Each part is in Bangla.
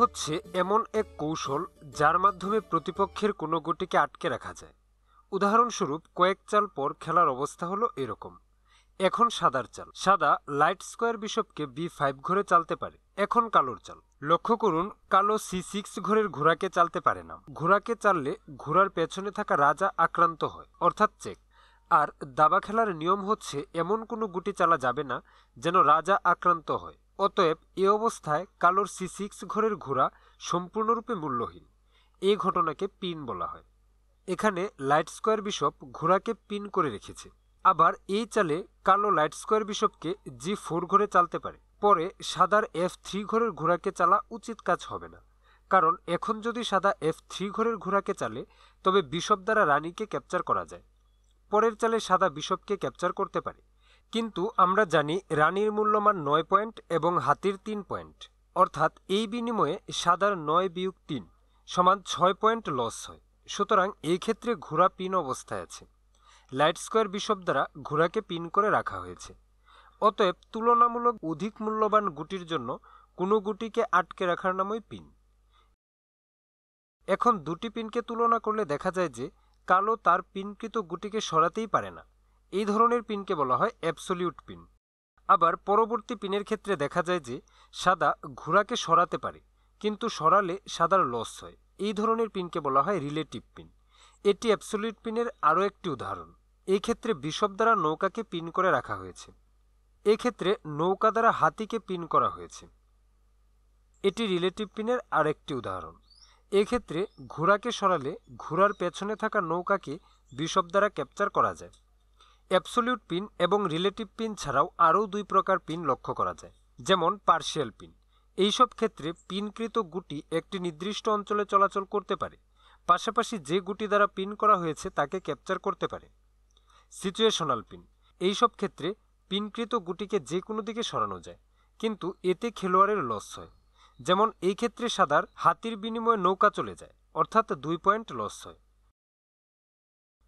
হচ্ছে এমন এক কৌশল যার মাধ্যমে প্রতিপক্ষের কোনো গুটিকে আটকে রাখা যায়। উদাহরণস্বরূপ কয়েক চাল পর খেলার অবস্থা হলো এরকম। এখন সাদার চাল, সাদা লাইট স্কোয়ার বিশপকে B5 ঘরে চালতে পারে। এখন কালোর চাল, লক্ষ্য করুন কালো C6 ঘরের ঘোড়াকে চালতে পারে না। ঘোড়াকে চাললে ঘোড়ার পেছনে থাকা রাজা আক্রান্ত হয়, অর্থাৎ চেক। আর দাবা খেলার নিয়ম হচ্ছে এমন কোনো গুটি চালা যাবে না যেন রাজা আক্রান্ত হয়। অতএব এ অবস্থায় কালোর C6 ঘরের ঘোড়া সম্পূর্ণরূপে মূল্যহীন। এই ঘটনাকে পিন বলা হয়। এখানে লাইট স্কোয়ার বিশপ ঘোড়াকে পিন করে রেখেছে। আবার এই চালে কালো লাইট স্কোয়ার বিশপকে G4 ঘরে চালতে পারে। পরে সাদার F3 ঘরের ঘোড়াকে চালা উচিত কাজ হবে না, কারণ এখন যদি সাদা F3 ঘরের ঘোড়াকে চালে তবে বিশপ দ্বারা রানীকে ক্যাপচার করা যায়। পরের চালে সাদা বিশপকে ক্যাপচার করতে পারে, কিন্তু আমরা জানি রানীর মূল্যমান 9 পয়েন্ট এবং হাতির 3 পয়েন্ট, অর্থাৎ এই বিনিময়ে সাদার 9-3 সমান 6 পয়েন্ট লস হয়। সুতরাং এই ক্ষেত্রে ঘোড়া পিন অবস্থায় আছে। লাইট স্কোয়ার বিশপ দ্বারা ঘোড়াকে পিন করে রাখা হয়েছে। অতএব তুলনামূলক অধিক মূল্যবান গুটির জন্য কোনো গুটিকে আটকে রাখার নামই পিন। এখন দুটি পিনকে তুলনা করলে দেখা যায় যে কালো তার পিনকৃত গুটিকে সরাতেই পারে না। এই ধরনের পিনকে বলা হয় অ্যাবসোলিউট পিন। আবার পরবর্তী পিনের ক্ষেত্রে দেখা যায় যে সাদা ঘোড়াকে সরাতে পারে, কিন্তু সরালে সাদার লস হয়। এই ধরনের পিনকে বলা হয় রিলেটিভ পিন। এটি অ্যাবসোলিউট পিনের আরও একটি উদাহরণ। এই ক্ষেত্রে বিশপ দ্বারা নৌকাকে পিন করে রাখা হয়েছে। এক্ষেত্রে নৌকা দ্বারা হাতিকে পিন করা হয়েছে। এটি রিলেটিভ পিনের আরেকটি উদাহরণ। এক্ষেত্রে ঘোড়াকে সরালে ঘোড়ার পেছনে থাকা নৌকাকে বিশপ দ্বারা ক্যাপচার করা যায়। অ্যাবসোলিউট পিন এবং রিলেটিভ পিন ছাড়াও আরও দুই প্রকার পিন লক্ষ্য করা যায়, যেমন পার্শিয়াল পিন। এইসব ক্ষেত্রে পিনকৃত গুটি একটি নির্দিষ্ট অঞ্চলে চলাচল করতে পারে, পাশাপাশি যে গুটি দ্বারা পিন করা হয়েছে তাকে ক্যাপচার করতে পারে। সিচুয়েশনাল পিন, এইসব ক্ষেত্রে পিনকৃত গুটিকে যে কোনো দিকে সরানো যায়, কিন্তু এতে খেলোয়াড়ের লস হয়। যেমন এই ক্ষেত্রে সাদার হাতির বিনিময়ে নৌকা চলে যায়, অর্থাৎ 2 পয়েন্ট লস হয়।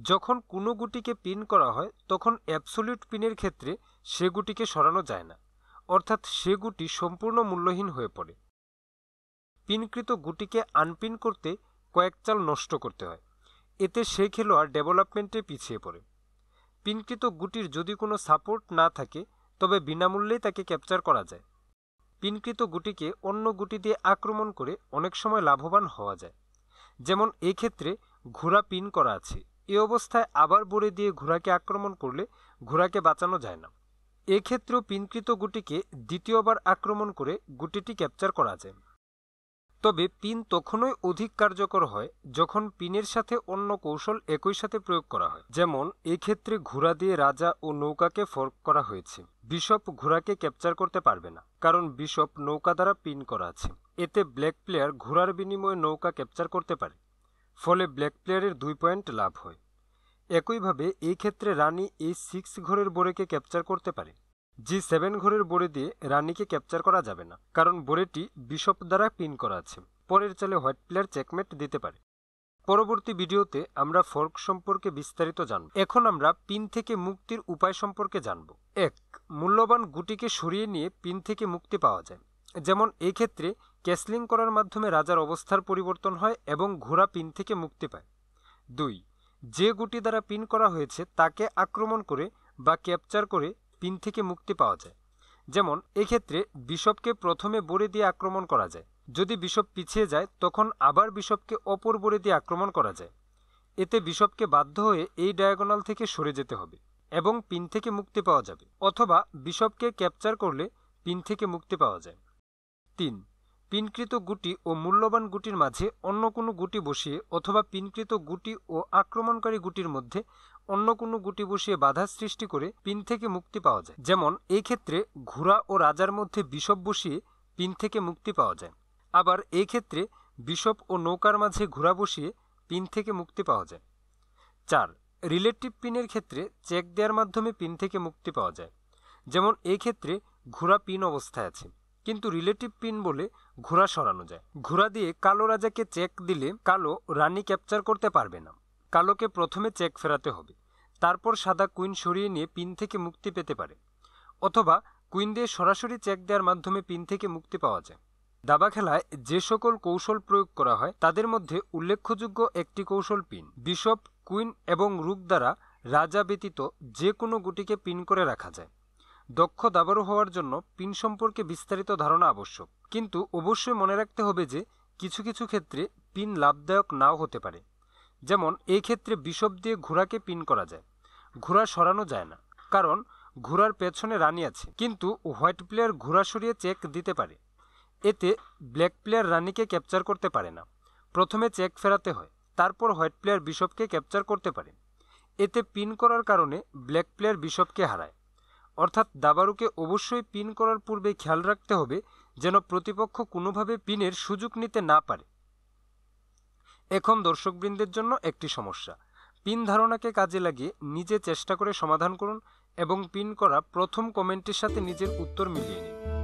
যখন কোনো গুটিকে পিন করা হয় তখন অ্যাবসোলিউট পিনের ক্ষেত্রে সে গুটিকে সরানো যায় না, অর্থাৎ সে গুটি সম্পূর্ণ মূল্যহীন হয়ে পড়ে। পিনকৃত গুটিকে আনপিন করতে কয়েক চাল নষ্ট করতে হয়, এতে সে খেলোয়াড় ডেভেলপমেন্টে পিছিয়ে পড়ে। পিনকৃত গুটির যদি কোনো সাপোর্ট না থাকে তবে বিনামূল্যেই তাকে ক্যাপচার করা যায়। পিনকৃত গুটিকে অন্য গুটি দিয়ে আক্রমণ করে অনেক সময় লাভবান হওয়া যায়। যেমন এই ক্ষেত্রে ঘোড়া পিন করা আছে, এ অবস্থায় আবার বড়ি দিয়ে ঘোড়াকে আক্রমণ করলে ঘোড়াকে বাঁচানো যায় না। এক্ষেত্রেও পিনকৃত গুটিকে দ্বিতীয়বার আক্রমণ করে গুটিটি ক্যাপচার করা যায়। তবে পিন তখনই অধিক কার্যকর হয় যখন পিনের সাথে অন্য কৌশল একই সাথে প্রয়োগ করা হয়। যেমন এই ক্ষেত্রে ঘোড়া দিয়ে রাজা ও নৌকাকে ফোর্ক করা হয়েছে। বিশপ ঘোড়াকে ক্যাপচার করতে পারবে না, কারণ বিশপ নৌকা দ্বারা পিন করা আছে। এতে ব্ল্যাক প্লেয়ার ঘোড়ার বিনিময়ে নৌকা ক্যাপচার করতে পারে, ফলে ব্ল্যাক প্লেয়ারের 2 পয়েন্ট লাভ হয়। একইভাবে এই ক্ষেত্রে রানী A6 ঘরের বোড়েকে ক্যাপচার করতে পারে। G7 ঘরের বোড়ে দিয়ে রানীকে ক্যাপচার করা যাবে না, কারণ বোড়েটি বিশপ দ্বারা পিন করা আছে। পরের চালে হোয়াইট প্লেয়ার চেকমেট দিতে পারে। পরবর্তী ভিডিওতে আমরা ফোর্ক সম্পর্কে বিস্তারিত জানব। এখন আমরা পিন থেকে মুক্তির উপায় সম্পর্কে জানব। 1. মূল্যবান গুটিকে সরিয়ে নিয়ে পিন থেকে মুক্তি পাওয়া যায়। যেমন এই ক্ষেত্রে ক্যাসলিং করার মাধ্যমে রাজার অবস্থার পরিবর্তন হয় এবং ঘোড়া পিন থেকে মুক্তি পায়। 2. যে গুটি দ্বারা পিন করা হয়েছে তাকে আক্রমণ করে বা ক্যাপচার করে পিন থেকে মুক্তি পাওয়া যায়। যেমন এক্ষেত্রে বিশপকে প্রথমে বড়ি দিয়ে আক্রমণ করা যায়। যদি বিশপ পিছিয়ে যায় তখন আবার বিশপকে অপর বড়ি দিয়ে আক্রমণ করা যায়। এতে বিশপকে বাধ্য হয়ে এই ডায়াগোনাল থেকে সরে যেতে হবে এবং পিন থেকে মুক্তি পাওয়া যাবে, অথবা বিশপকে ক্যাপচার করলে পিন থেকে মুক্তি পাওয়া যায়। 3. পিনকৃত গুটি ও মূল্যবান গুটির মাঝে অন্য কোনো গুটি বসিয়ে অথবা পিনকৃত গুটি ও আক্রমণকারী গুটির মধ্যে অন্য কোনো গুটি বসিয়ে বাধা সৃষ্টি করে পিন থেকে মুক্তি পাওয়া যায়। যেমন এই ক্ষেত্রে ঘোড়া ও রাজার মধ্যে বিশপ বসিয়ে পিন থেকে মুক্তি পাওয়া যায়। আবার এই ক্ষেত্রে বিশপ ও নৌকার মাঝে ঘোড়া বসিয়ে পিন থেকে মুক্তি পাওয়া যায়। 4. রিলেটিভ পিনের ক্ষেত্রে চেক দেওয়ার মাধ্যমে পিন থেকে মুক্তি পাওয়া যায়। যেমন এই ক্ষেত্রে ঘোড়া পিন অবস্থায় আছে, কিন্তু রিলেটিভ পিন বলে ঘোড়া সরানো যায়। ঘোড়া দিয়ে কালো রাজাকে চেক দিলে কালো রানী ক্যাপচার করতে পারবে না। কালোকে প্রথমে চেক ফেরাতে হবে, তারপর সাদা কুইন সরিয়ে নিয়ে পিন থেকে মুক্তি পেতে পারে, অথবা কুইন দিয়ে সরাসরি চেক দেওয়ার মাধ্যমে পিন থেকে মুক্তি পাওয়া যায়। দাবা খেলায় যে সকল কৌশল প্রয়োগ করা হয় তাদের মধ্যে উল্লেখযোগ্য একটি কৌশল পিন। বিশপ, কুইন এবং রুক দ্বারা রাজা ব্যতীত যে কোনো গুটিকে পিন করে রাখা যায়। দক্ষ দাবাড়ু হওয়ার জন্য পিন সম্পর্কে বিস্তারিত ধারণা আবশ্যক, কিন্তু অবশ্যই মনে রাখতে হবে যে কিছু কিছু ক্ষেত্রে পিন লাভদায়ক নাও হতে পারে। যেমন এই ক্ষেত্রে বিশপ দিয়ে ঘোড়াকে পিন করা যায়, ঘোড়া সরানো যায় না, কারণ ঘোড়ার পেছনে রানী আছে, কিন্তু হোয়াইট প্লেয়ার ঘোড়া সরিয়ে চেক দিতে পারে। এতে ব্ল্যাক প্লেয়ার রানীকে ক্যাপচার করতে পারে না, প্রথমে চেক ফেরাতে হয়, তারপর হোয়াইট প্লেয়ার বিশপকে ক্যাপচার করতে পারে। এতে পিন করার কারণে ব্ল্যাক প্লেয়ার বিশপকে হারায়। অর্থাৎ দাবাড়ুকে অবশ্যই পিন করার পূর্বে খেয়াল রাখতে হবে যেন প্রতিপক্ষ কোনোভাবে পিনের সুযোগ নিতে না পারে। এখন দর্শকবৃন্দের জন্য একটি সমস্যা। পিন ধারণাকে কাজে লাগিয়ে নিজে চেষ্টা করে সমাধান করুন এবং পিন করা প্রথম কমেন্টের সাথে নিজের উত্তর মিলিয়ে নিন।